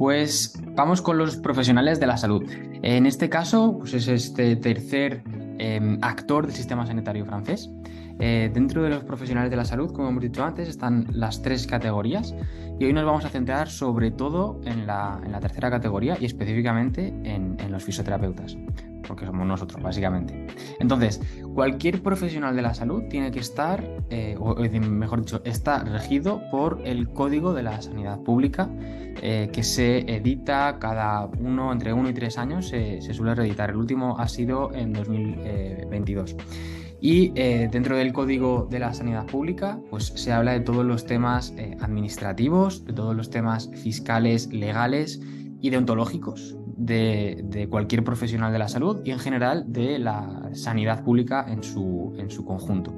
Pues vamos con los profesionales de la salud. En este caso, pues es este tercer actor del sistema sanitario francés. Dentro de los profesionales de la salud, como hemos dicho antes, están las tres categorías y hoy nos vamos a centrar sobre todo en la tercera categoría y específicamente en los fisioterapeutas, porque somos nosotros, básicamente. Entonces, cualquier profesional de la salud tiene que estar, mejor dicho, está regido por el Código de la Sanidad Pública, que se edita entre 1 y 3 años, se suele reeditar. El último ha sido en 2022. Y dentro del Código de la Sanidad Pública, pues se habla de todos los temas administrativos, de todos los temas fiscales, legales y deontológicos de cualquier profesional de la salud y en general de la sanidad pública en su conjunto.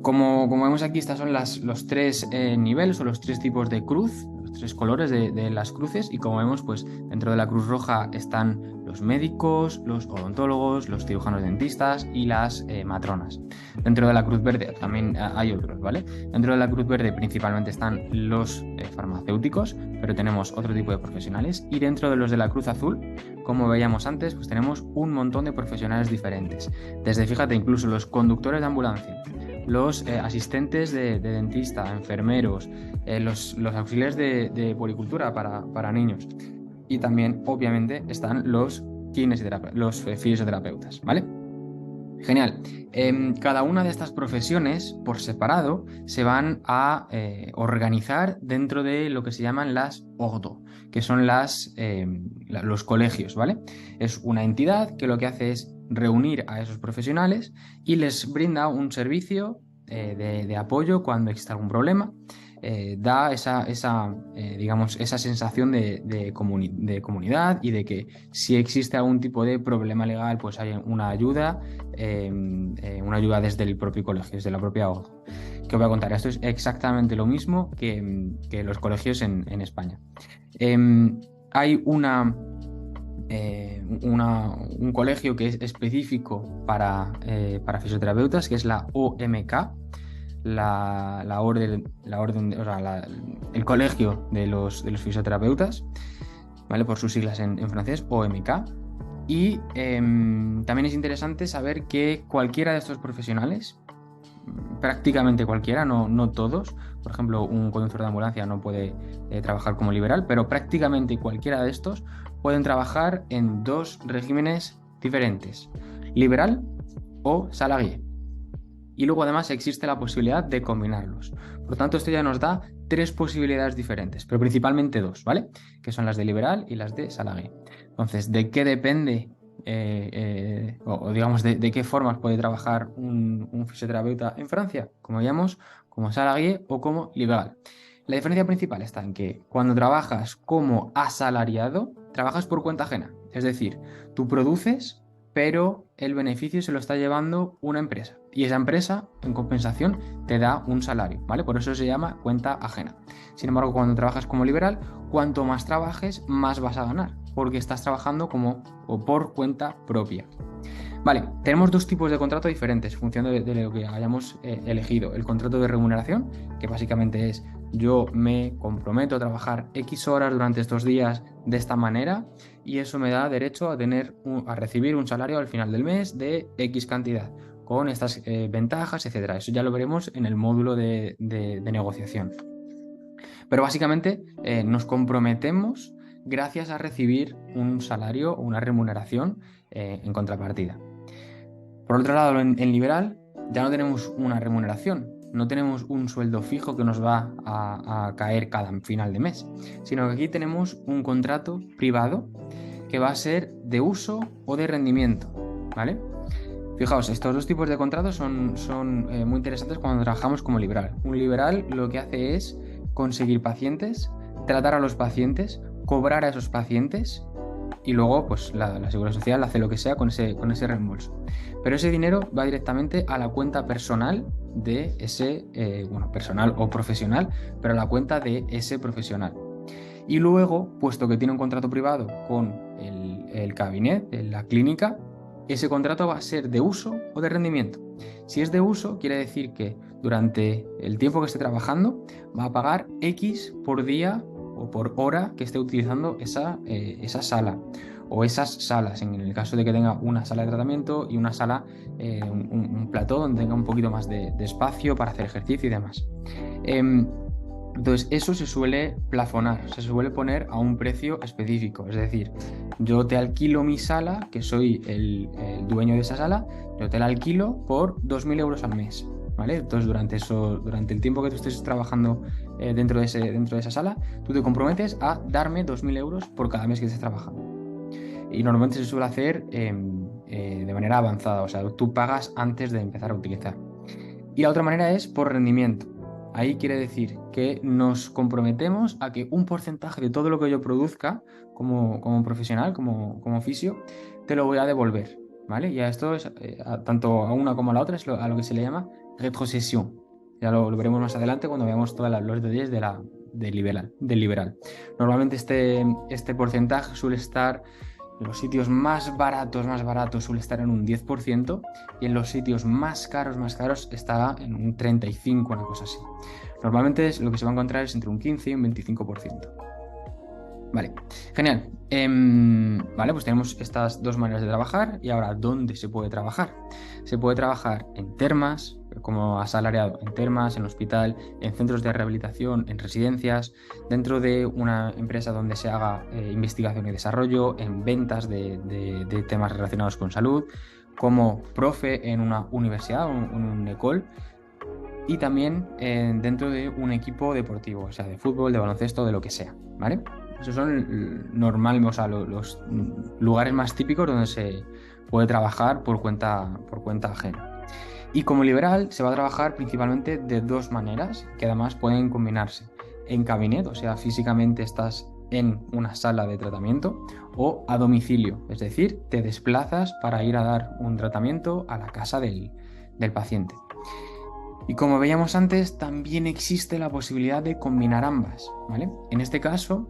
Como vemos aquí, estos son los tres niveles o los tres tipos de cruz, los tres colores de las cruces, y como vemos, pues dentro de la Cruz Roja están los médicos, los odontólogos, los cirujanos dentistas y las matronas. Dentro de la Cruz Verde también hay otros, ¿vale? Dentro de la Cruz Verde principalmente están los farmacéuticos, pero tenemos otro tipo de profesionales, y dentro de los de la Cruz Azul, como veíamos antes, pues tenemos un montón de profesionales diferentes. Desde, fíjate, incluso los conductores de ambulancia, los asistentes de dentista, enfermeros, los auxiliares de puericultura para niños. Y también, obviamente, están los fisioterapeutas, ¿vale? Genial. Cada una de estas profesiones, por separado, se van a organizar dentro de lo que se llaman las ordo, que son los colegios, ¿vale? Es una entidad que lo que hace es reunir a esos profesionales y les brinda un servicio de apoyo cuando existe algún problema. Da digamos, esa sensación de comunidad y de que si existe algún tipo de problema legal, pues hay una ayuda desde el propio colegio, desde la propia ONG. Que os voy a contar, esto es exactamente lo mismo que los colegios en España. Hay un colegio que es específico para fisioterapeutas, que es la OMK, la orden, o sea, el colegio de los fisioterapeutas, ¿vale? Por sus siglas en francés, OMK. Y también es interesante saber que cualquiera de estos profesionales, prácticamente cualquiera, no todos, por ejemplo, un conductor de ambulancia no puede trabajar como liberal, pero prácticamente cualquiera de estos pueden trabajar en dos regímenes diferentes: liberal o salarié. Y luego además existe la posibilidad de combinarlos. Por tanto, esto ya nos da tres posibilidades diferentes, pero principalmente dos, ¿vale? Que son las de liberal y las de salarié. Entonces, ¿de qué depende o digamos de qué formas puede trabajar un fisioterapeuta en Francia? Como veíamos, como salarié o como liberal. La diferencia principal está en que cuando trabajas como asalariado, trabajas por cuenta ajena. Es decir, tú produces, pero el beneficio se lo está llevando una empresa. Y esa empresa, en compensación, te da un salario, ¿vale? Por eso se llama cuenta ajena. Sin embargo, cuando trabajas como liberal, cuanto más trabajes, más vas a ganar, porque estás trabajando o por cuenta propia. Vale, tenemos dos tipos de contrato diferentes en función de lo que hayamos elegido. El contrato de remuneración, que básicamente es: yo me comprometo a trabajar X horas durante estos días de esta manera y eso me da derecho a recibir un salario al final del mes de X cantidad, con estas ventajas, etcétera. Eso ya lo veremos en el módulo de negociación. Pero básicamente nos comprometemos gracias a recibir un salario o una remuneración en contrapartida. Por otro lado, en liberal ya no tenemos una remuneración, no tenemos un sueldo fijo que nos va a caer cada final de mes, sino que aquí tenemos un contrato privado que va a ser de uso o de rendimiento, ¿vale? Fijaos, estos dos tipos de contratos son muy interesantes cuando trabajamos como liberal. Un liberal lo que hace es conseguir pacientes, tratar a los pacientes, cobrar a esos pacientes y luego pues la Seguridad Social hace lo que sea con ese reembolso. Pero ese dinero va directamente a la cuenta personal de ese, personal o profesional, pero a la cuenta de ese profesional. Y luego, puesto que tiene un contrato privado con el cabinet, la clínica, ese contrato va a ser de uso o de rendimiento. Si es de uso, quiere decir que durante el tiempo que esté trabajando va a pagar X por día o por hora que esté utilizando esa sala o esas salas, en el caso de que tenga una sala de tratamiento y una sala, un plató donde tenga un poquito más de espacio para hacer ejercicio y demás. Entonces, eso se suele plafonar, se suele poner a un precio específico. Es decir, yo te alquilo mi sala, que soy el dueño de esa sala, yo te la alquilo por 2.000 euros al mes, ¿vale? Entonces, durante el tiempo que tú estés trabajando dentro de esa sala, tú te comprometes a darme 2.000 euros por cada mes que estés trabajando. Y normalmente se suele hacer de manera avanzada, o sea, tú pagas antes de empezar a utilizar. Y la otra manera es por rendimiento. Ahí quiere decir que nos comprometemos a que un porcentaje de todo lo que yo produzca como profesional, como fisio, te lo voy a devolver, ¿vale? Y a esto es, tanto a una como a la otra, es a lo que se le llama retrocesión. Ya lo veremos más adelante cuando veamos todos los detalles del liberal. Normalmente este porcentaje suele estar en los sitios más baratos suele estar en un 10% y en los sitios más caros estará en un 35%, una cosa así. Normalmente lo que se va a encontrar es entre un 15 y un 25%. Vale, genial. Vale, pues tenemos estas dos maneras de trabajar y ahora, ¿dónde se puede trabajar? Se puede trabajar en termas, como asalariado, en termas, en hospital, en centros de rehabilitación, en residencias, dentro de una empresa donde se haga investigación y desarrollo, en ventas de temas relacionados con salud, como profe en una universidad o en un école, y también dentro de un equipo deportivo, o sea, de fútbol, de baloncesto, de lo que sea, ¿vale? Esos son normalmente, o sea, los lugares más típicos donde se puede trabajar por cuenta ajena. Y como liberal se va a trabajar principalmente de dos maneras, que además pueden combinarse. En cabinet, o sea, físicamente estás en una sala de tratamiento, o a domicilio, es decir, te desplazas para ir a dar un tratamiento a la casa del paciente. Y como veíamos antes, también existe la posibilidad de combinar ambas, ¿vale? En este caso,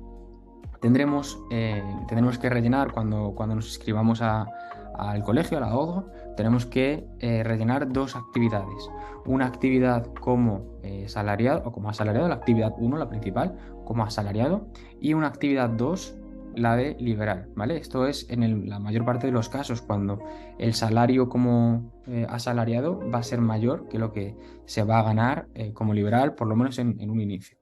tendremos que rellenar cuando nos inscribamos al colegio, a la ODO, tenemos que rellenar dos actividades. Una actividad como salariado o como asalariado, la actividad 1, la principal, como asalariado, y una actividad 2, la de liberal, ¿vale? Esto es en la mayor parte de los casos cuando el salario como asalariado va a ser mayor que lo que se va a ganar como liberal, por lo menos en un inicio.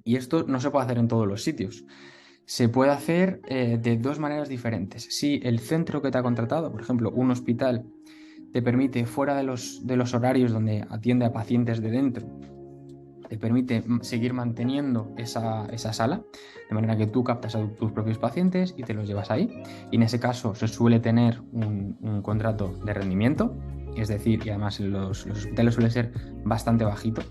Y esto no se puede hacer en todos los sitios. Se puede hacer de dos maneras diferentes. Si el centro que te ha contratado, por ejemplo, un hospital, te permite, fuera de los horarios donde atiende a pacientes de dentro, te permite seguir manteniendo esa sala, de manera que tú captas a tus propios pacientes y te los llevas ahí. Y en ese caso se suele tener un contrato de rendimiento, es decir, y además los hospitales suele ser bastante bajito.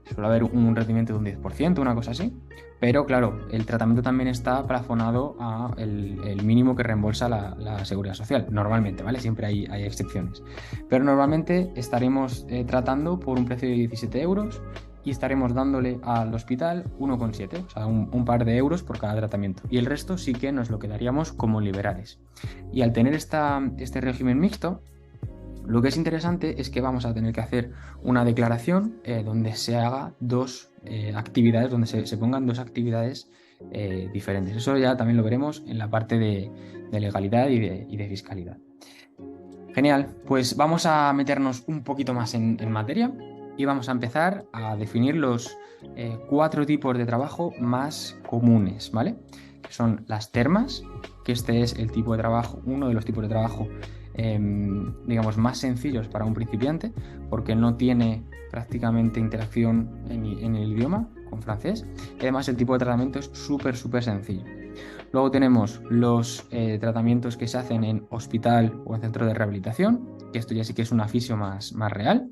Suele haber un rendimiento de un 10%, una cosa así. Pero claro, el tratamiento también está plafonado a el mínimo que reembolsa la Seguridad Social. Normalmente, ¿vale? Siempre hay excepciones. Pero normalmente estaremos tratando por un precio de 17 euros y estaremos dándole al hospital 1,7, o sea, un par de euros por cada tratamiento. Y el resto sí que nos lo quedaríamos como liberales. Y al tener este régimen mixto, lo que es interesante es que vamos a tener que hacer una declaración donde se haga dos actividades, donde se pongan dos actividades diferentes. Eso ya también lo veremos en la parte de legalidad y de fiscalidad. Genial, pues vamos a meternos un poquito más en materia y vamos a empezar a definir los 4 tipos de trabajo más comunes, ¿vale? Que son las termas, que este es el tipo de trabajo, uno de los tipos de trabajo digamos, más sencillos para un principiante, porque no tiene prácticamente interacción en el idioma con francés, y además el tipo de tratamiento es súper sencillo. Luego tenemos los tratamientos que se hacen en hospital o en centro de rehabilitación, que esto ya sí que es una fisio más real,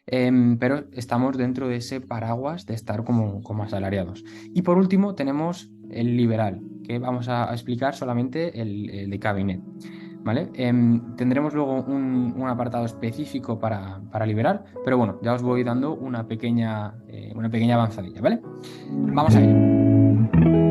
pero estamos dentro de ese paraguas de estar como asalariados. Y por último tenemos el liberal, que vamos a explicar solamente el de cabinet. ¿Vale? Tendremos luego un apartado específico para liberar, pero bueno, ya os voy dando una pequeña avanzadilla, ¿vale? Vamos a ello.